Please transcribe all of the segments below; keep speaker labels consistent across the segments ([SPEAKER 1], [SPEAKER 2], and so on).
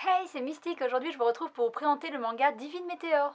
[SPEAKER 1] Hey, c'est Mystique, aujourd'hui je vous retrouve pour vous présenter le manga Divine Météore.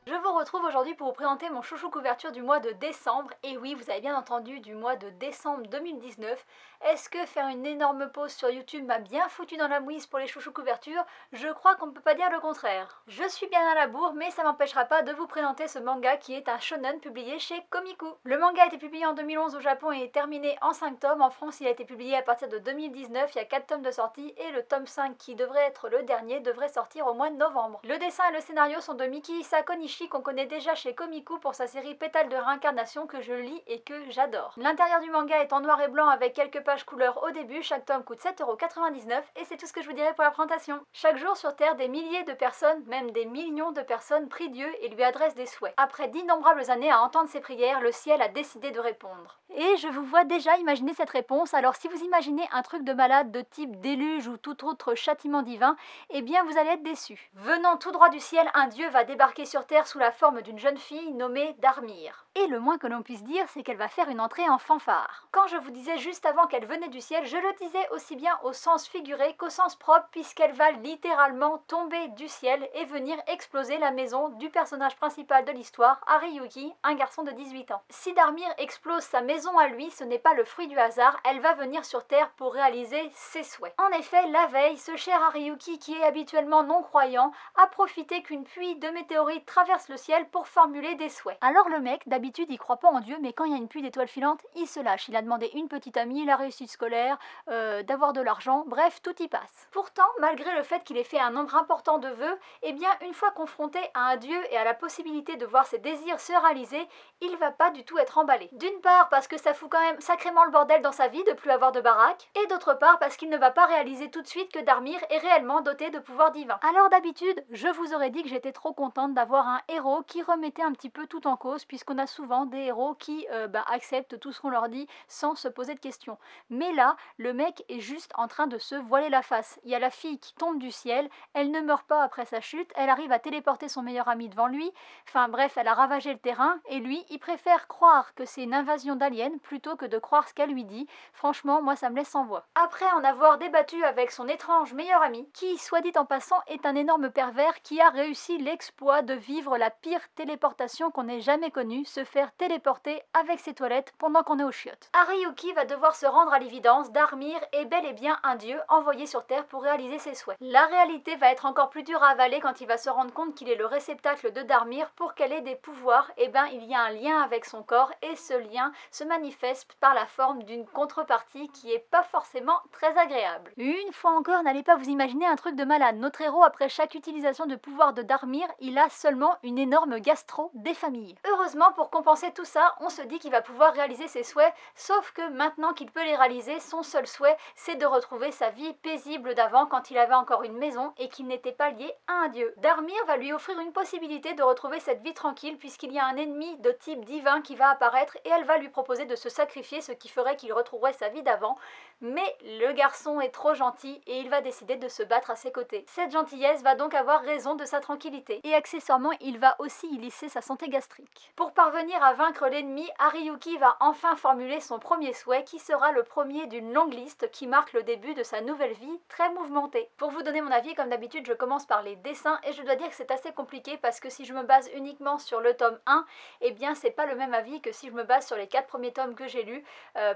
[SPEAKER 1] Je vous retrouve aujourd'hui pour vous présenter mon chouchou couverture du mois de décembre. Et oui, vous avez bien entendu, du mois de décembre 2019. Est-ce que faire une énorme pause sur YouTube m'a bien foutu dans la mouise pour les chouchous couvertures? Je crois qu'on ne peut pas dire le contraire. Je suis bien à la bourre, mais ça m'empêchera pas de vous présenter ce manga qui est un shonen publié chez Komiku. Le manga a été publié en 2011 au Japon et est terminé en 5 tomes. En France, il a été publié à partir de 2019, il y a 4 tomes de sortie et le tome 5, qui devrait être le dernier, devrait sortir au mois de novembre. Le dessin et le scénario sont de Miki Sakonishi, qu'on connaît déjà chez Komiku pour sa série Pétales de réincarnation que je lis et que j'adore. L'intérieur du manga est en noir et blanc avec quelques pages couleur au début, chaque tome coûte 7,99 € et c'est tout ce que je vous dirai pour la présentation. Chaque jour sur Terre, des milliers de personnes, même des millions de personnes, prient Dieu et lui adressent des souhaits. Après d'innombrables années à entendre ces prières, le ciel a décidé de répondre. Et je vous vois déjà imaginer cette réponse, alors si vous imaginez un truc de malade de type déluge ou tout autre châtiment divin, eh bien vous allez être déçus. Venant tout droit du ciel, un dieu va débarquer sur Terre sous la forme d'une jeune fille nommée Dharmir. Et le moins que l'on puisse dire, c'est qu'elle va faire une entrée en fanfare. Quand je vous disais juste avant qu'elle venait du ciel, je le disais aussi bien au sens figuré qu'au sens propre, puisqu'elle va littéralement tomber du ciel et venir exploser la maison du personnage principal de l'histoire, Hariyuki, un garçon de 18 ans. Si Dharmir explose sa maison à lui, ce n'est pas le fruit du hasard, elle va venir sur Terre pour réaliser ses souhaits. En effet, la veille, ce cher Hariyuki, qui est habituellement non-croyant, a profité qu'une pluie de météorites traverse le ciel pour formuler des souhaits. Alors le mec, d'habitude, il croit pas en Dieu, mais quand il y a une pluie d'étoiles filantes, il se lâche. Il a demandé une petite amie, la réussite scolaire, d'avoir de l'argent, bref, tout y passe. Pourtant, malgré le fait qu'il ait fait un nombre important de vœux, eh bien, une fois confronté à un dieu et à la possibilité de voir ses désirs se réaliser, il va pas du tout être emballé. D'une part, parce que ça fout quand même sacrément le bordel dans sa vie de plus avoir de baraque, et d'autre part, parce qu'il ne va pas réaliser tout de suite que Dharmir est réellement doté de pouvoirs divins. Alors d'habitude, je vous aurais dit que j'étais trop contente d'avoir un héros qui remettait un petit peu tout en cause, puisqu'on a souvent des héros qui acceptent tout ce qu'on leur dit sans se poser de questions. Mais là, le mec est juste en train de se voiler la face. Il y a la fille qui tombe du ciel, elle ne meurt pas après sa chute, elle arrive à téléporter son meilleur ami devant lui, enfin bref, elle a ravagé le terrain, et lui, il préfère croire que c'est une invasion d'aliens plutôt que de croire ce qu'elle lui dit. Franchement, moi ça me laisse sans voix. Après en avoir débattu avec son étrange meilleur ami, qui, soit dit en passant, est un énorme pervers qui a réussi l'exploit de vivre la pire téléportation qu'on ait jamais connue, se faire téléporter avec ses toilettes pendant qu'on est aux chiottes. Hariyuki va devoir se rendre à l'évidence, Dharmir est bel et bien un dieu envoyé sur Terre pour réaliser ses souhaits. La réalité va être encore plus dure à avaler quand il va se rendre compte qu'il est le réceptacle de Dharmir. Pour qu'elle ait des pouvoirs, eh ben il y a un lien avec son corps et ce lien se manifeste par la forme d'une contrepartie qui est pas forcément très agréable. Une fois encore, n'allez pas vous imaginer un truc de malade. Notre héros, après chaque utilisation de pouvoir de Dharmir, il a seulement une énorme gastro des familles. Heureusement, pour compenser tout ça, on se dit qu'il va pouvoir réaliser ses souhaits, sauf que maintenant qu'il peut les réaliser, son seul souhait, c'est de retrouver sa vie paisible d'avant quand il avait encore une maison et qu'il n'était pas lié à un dieu. Dharmir va lui offrir une possibilité de retrouver cette vie tranquille puisqu'il y a un ennemi de type divin qui va apparaître et elle va lui proposer de se sacrifier, ce qui ferait qu'il retrouverait sa vie d'avant. Mais le garçon est trop gentil et il va décider de se battre à ses côtés. Cette gentillesse va donc avoir raison de sa tranquillité. Et accessoirement, il va aussi y lisser sa santé gastrique. Pour parvenir à vaincre l'ennemi, Hariyuki va enfin formuler son premier souhait qui sera le premier d'une longue liste qui marque le début de sa nouvelle vie très mouvementée. Pour vous donner mon avis, comme d'habitude, je commence par les dessins et je dois dire que c'est assez compliqué parce que si je me base uniquement sur le tome 1, eh bien c'est pas le même avis que si je me base sur les 4 premiers tomes que j'ai lus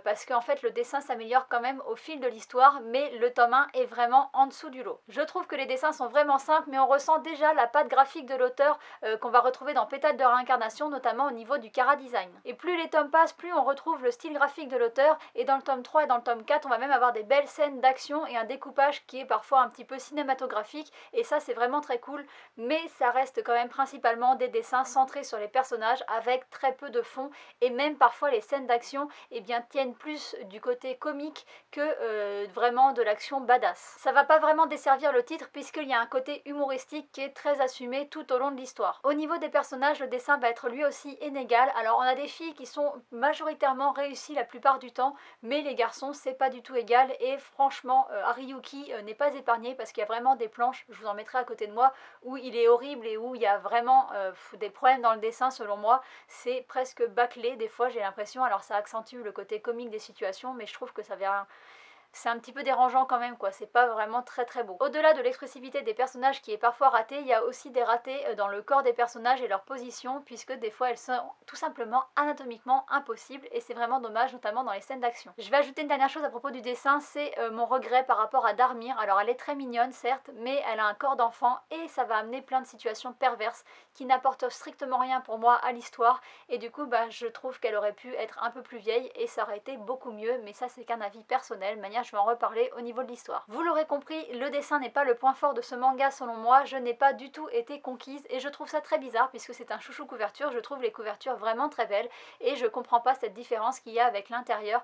[SPEAKER 1] parce qu'en fait le dessin s'améliore quand même au fil de l'histoire, mais le tome 1 est vraiment en dessous du lot. Je trouve que les dessins sont vraiment simples, mais on ressent déjà la patte graphique de l'auteur qu'on va retrouver dans Pétales de réincarnation, notamment au niveau du chara design. Et plus les tomes passent, plus on retrouve le style graphique de l'auteur, et dans le tome 3 et dans le tome 4, on va même avoir des belles scènes d'action et un découpage qui est parfois un petit peu cinématographique, et ça c'est vraiment très cool, mais ça reste quand même principalement des dessins centrés sur les personnages avec très peu de fond, et même parfois les scènes d'action tiennent plus du côté comique que vraiment de l'action badass. Ça va pas vraiment desservir le titre puisqu'il y a un côté humoristique qui est très assumé tout au long de l'histoire. Au niveau des personnages, le dessin va être lui aussi inégal. Alors on a des filles qui sont majoritairement réussies la plupart du temps, mais les garçons c'est pas du tout égal et franchement Hariyuki n'est pas épargné parce qu'il y a vraiment des planches, je vous en mettrai à côté de moi, où il est horrible et où il y a vraiment des problèmes dans le dessin selon moi. C'est presque bâclé des fois j'ai l'impression, alors ça accentue le côté comique des situations mais je trouve que ça vient... C'est un petit peu dérangeant quand même quoi, c'est pas vraiment très très beau. Au-delà de l'expressivité des personnages qui est parfois ratée, il y a aussi des ratés dans le corps des personnages et leur position, puisque des fois elles sont tout simplement anatomiquement impossibles et c'est vraiment dommage, notamment dans les scènes d'action. Je vais ajouter une dernière chose à propos du dessin, c'est mon regret par rapport à Darmir. Alors elle est très mignonne certes, mais elle a un corps d'enfant et ça va amener plein de situations perverses qui n'apportent strictement rien pour moi à l'histoire et du coup je trouve qu'elle aurait pu être un peu plus vieille et ça aurait été beaucoup mieux, mais ça c'est qu'un avis personnel, manière je vais en reparler au niveau de l'histoire. Vous l'aurez compris, le dessin n'est pas le point fort de ce manga selon moi, je n'ai pas du tout été conquise et je trouve ça très bizarre puisque c'est un chouchou couverture, je trouve les couvertures vraiment très belles et je comprends pas cette différence qu'il y a avec l'intérieur.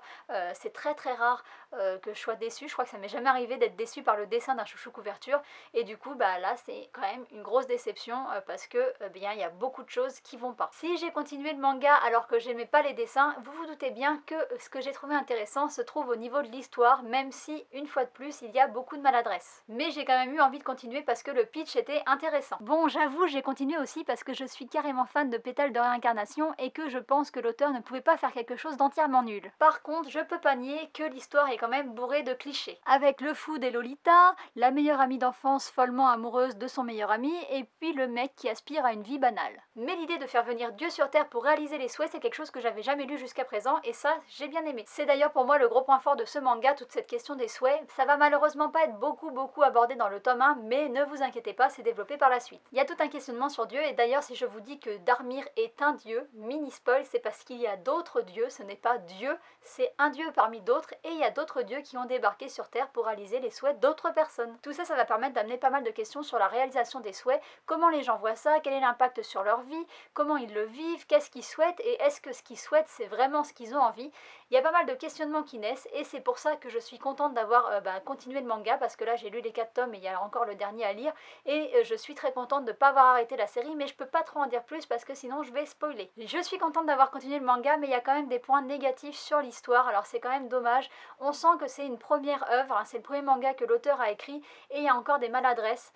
[SPEAKER 1] C'est très très rare que je sois déçue, je crois que ça m'est jamais arrivé d'être déçue par le dessin d'un chouchou couverture et du coup là c'est quand même une grosse déception parce que bien il y a beaucoup de choses qui vont pas. Si j'ai continué le manga alors que j'aimais pas les dessins, vous vous doutez bien que ce que j'ai trouvé intéressant se trouve au niveau de l'histoire, même si une fois de plus il y a beaucoup de maladresse. Mais j'ai quand même eu envie de continuer parce que le pitch était intéressant. Bon, j'avoue j'ai continué aussi parce que je suis carrément fan de Pétales de réincarnation et que je pense que l'auteur ne pouvait pas faire quelque chose d'entièrement nul. Par contre, je peux pas nier que l'histoire est quand même bourrée de clichés. Avec le fou des Lolita, la meilleure amie d'enfance follement amoureuse de son meilleur ami et puis le mec qui aspire à une vie banale. Mais l'idée de faire venir Dieu sur Terre pour réaliser les souhaits, c'est quelque chose que j'avais jamais lu jusqu'à présent et ça j'ai bien aimé. C'est d'ailleurs pour moi le gros point fort de ce manga, toute cette question des souhaits. Ça va malheureusement pas être beaucoup abordé dans le tome 1, mais ne vous inquiétez pas, c'est développé par la suite. Il y a tout un questionnement sur Dieu et d'ailleurs si je vous dis que Darmir est un dieu, mini spoil, c'est parce qu'il y a d'autres dieux, ce n'est pas Dieu, c'est un dieu parmi d'autres et il y a d'autres dieux qui ont débarqué sur Terre pour réaliser les souhaits d'autres personnes. Tout ça, ça va permettre d'amener pas mal de questions sur la réalisation des souhaits, comment les gens voient ça, quel est l'impact sur leur vie, comment ils le vivent, qu'est-ce qu'ils souhaitent et est-ce que ce qu'ils souhaitent c'est vraiment ce qu'ils ont envie. Il y a pas mal de questionnements qui naissent et c'est pour ça que je suis contente d'avoir continué le manga parce que là j'ai lu les 4 tomes et il y a encore le dernier à lire et je suis très contente de ne pas avoir arrêté la série, mais je peux pas trop en dire plus parce que sinon je vais spoiler. Je suis contente d'avoir continué le manga, mais il y a quand même des points négatifs sur l'histoire, alors c'est quand même dommage. On sent que c'est une première œuvre, hein, c'est le premier manga que l'auteur a écrit et il y a encore des maladresses.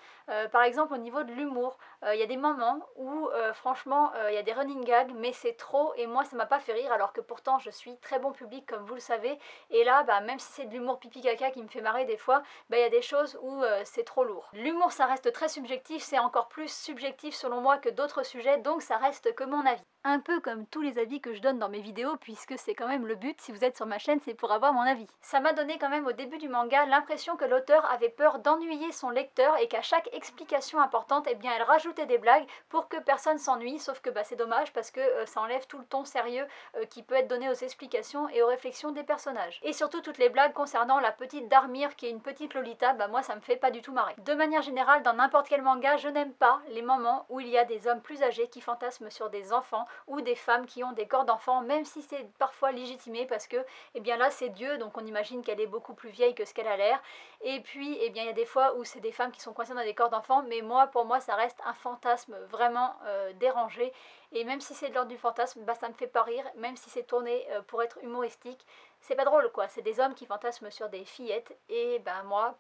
[SPEAKER 1] Par exemple au niveau de l'humour, il y a des moments où franchement il y a des running gags mais c'est trop et moi ça m'a pas fait rire alors que pourtant je suis très bon public comme vous le savez et là même si c'est de l'humour pipi caca qui me fait marrer des fois, il y a des choses où c'est trop lourd. L'humour ça reste très subjectif, c'est encore plus subjectif selon moi que d'autres sujets donc ça reste que mon avis. Un peu comme tous les avis que je donne dans mes vidéos puisque c'est quand même le but, si vous êtes sur ma chaîne c'est pour avoir mon avis. Ça m'a donné quand même au début du manga l'impression que l'auteur avait peur d'ennuyer son lecteur et qu'à chaque explication importante eh bien elle rajoutait des blagues pour que personne s'ennuie, sauf que c'est dommage parce que ça enlève tout le ton sérieux qui peut être donné aux explications et aux réflexions des personnages. Et surtout toutes les blagues concernant la petite Darmir qui est une petite Lolita, moi ça me fait pas du tout marrer. De manière générale dans n'importe quel manga je n'aime pas les moments où il y a des hommes plus âgés qui fantasment sur des enfants ou des femmes qui ont des corps d'enfants, même si c'est parfois légitimé parce que là c'est Dieu donc on imagine qu'elle est beaucoup plus vieille que ce qu'elle a l'air et puis il y a des fois où c'est des femmes qui sont coincées dans des corps d'enfants, mais pour moi ça reste un fantasme vraiment dérangé et même si c'est de l'ordre du fantasme ça me fait pas rire, même si c'est tourné pour être humoristique, c'est pas drôle quoi, c'est des hommes qui fantasment sur des fillettes et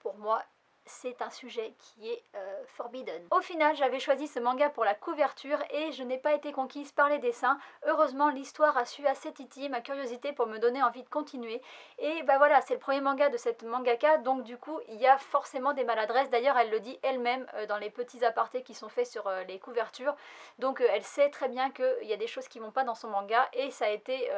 [SPEAKER 1] pour moi c'est un sujet qui est forbidden. Au final, j'avais choisi ce manga pour la couverture et je n'ai pas été conquise par les dessins. Heureusement, l'histoire a su assez titiller ma curiosité pour me donner envie de continuer. Et voilà, c'est le premier manga de cette mangaka, donc du coup, il y a forcément des maladresses. D'ailleurs, elle le dit elle-même dans les petits apartés qui sont faits sur les couvertures. Donc elle sait très bien qu'il y a des choses qui vont pas dans son manga et ça a été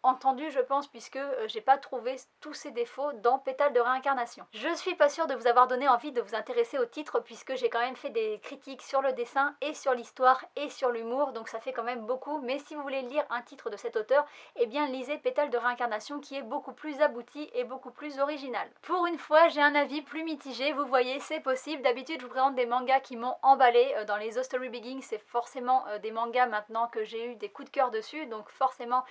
[SPEAKER 1] entendu je pense puisque j'ai pas trouvé tous ces défauts dans Pétales de réincarnation. Je suis pas sûre de vous avoir donné envie de vous intéresser au titre puisque j'ai quand même fait des critiques sur le dessin et sur l'histoire et sur l'humour donc ça fait quand même beaucoup, mais si vous voulez lire un titre de cet auteur, eh bien lisez Pétales de réincarnation qui est beaucoup plus abouti et beaucoup plus original. Pour une fois j'ai un avis plus mitigé, vous voyez c'est possible, d'habitude je vous présente des mangas qui m'ont emballé, dans les The Story Begins c'est forcément des mangas maintenant que j'ai eu des coups de cœur dessus donc forcément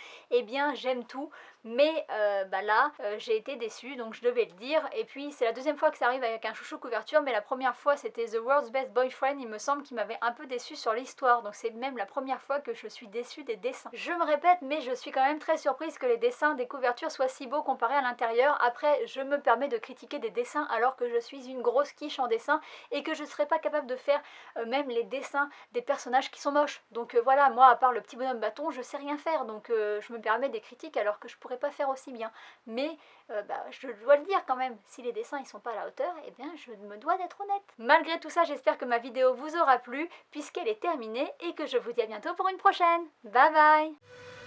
[SPEAKER 1] j'ai j'aime tout, mais là j'ai été déçue, donc je devais le dire. Et puis c'est la deuxième fois que ça arrive avec un chouchou couverture, mais la première fois c'était The World's Best Boyfriend, il me semble qu'il m'avait un peu déçue sur l'histoire, donc c'est même la première fois que je suis déçue des dessins. Je me répète, mais je suis quand même très surprise que les dessins des couvertures soient si beaux comparés à l'intérieur. Après, je me permets de critiquer des dessins alors que je suis une grosse quiche en dessin et que je ne serais pas capable de faire même les dessins des personnages qui sont moches. Donc voilà, moi à part le petit bonhomme bâton, je sais rien faire, donc je me permets des critiques alors que je pourrais pas faire aussi bien. Mais je dois le dire quand même, si les dessins ils sont pas à la hauteur, eh bien je me dois d'être honnête. Malgré tout ça, j'espère que ma vidéo vous aura plu puisqu'elle est terminée et que je vous dis à bientôt pour une prochaine. Bye bye.